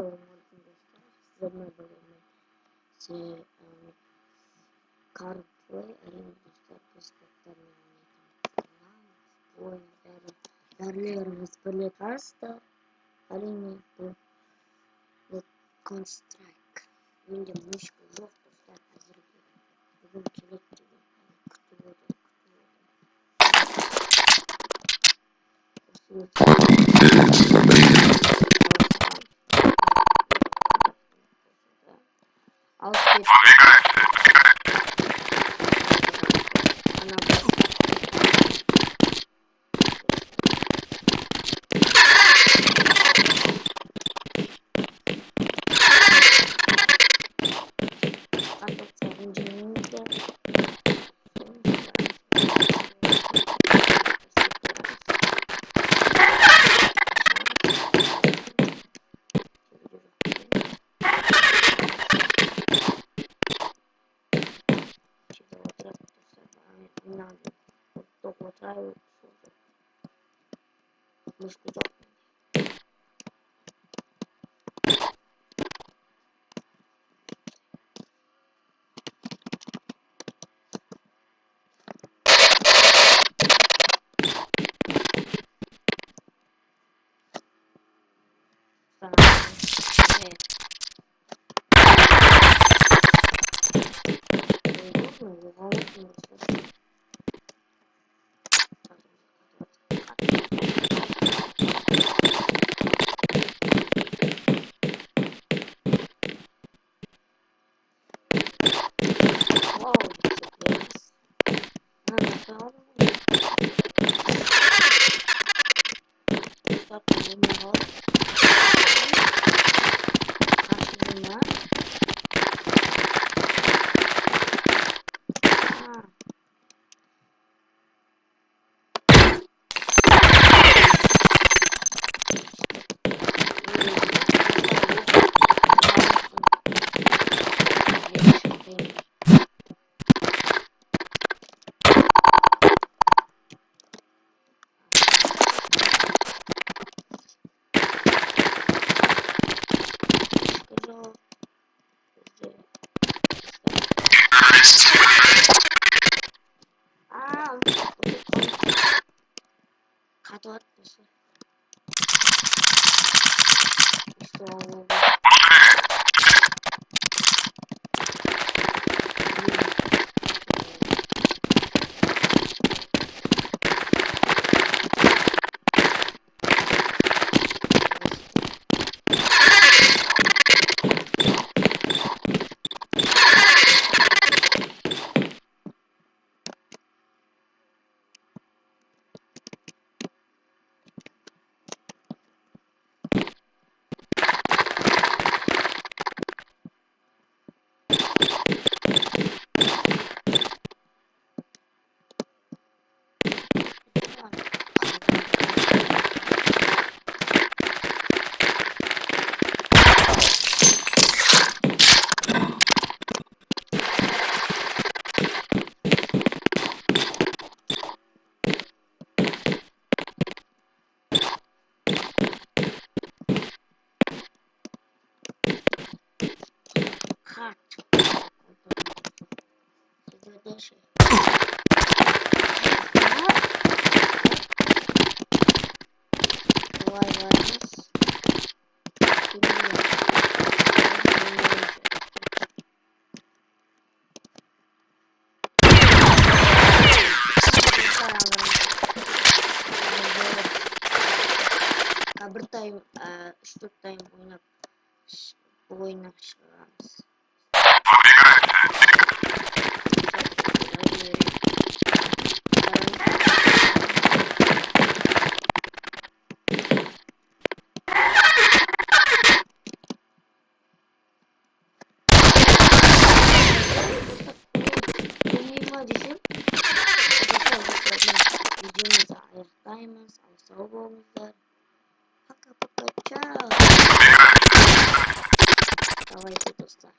Selamünaleyküm dostlar. Sizlerle beraber şey CarPlay alayım dostlar. Prospektörünü oynayacağım. Bu oyunları derliyoruz böyle tarzda. Alayım bu Counter-Strike. Önce müşkül yok dostlar. Hazır bir. Bugün kilit gibi. Kutu oldu. Alt bir ana bas. Artık soruncuğumuzda Kado atmışsın. İşte oldu. Kart. Burada şey. Vay varmış. Bilmiyorum. Kabırtayım, ştuktayım oynamışız. Videomuzu ayırdayımız. Sağolumuzda. Пока-пока, чао. Давайте, достар.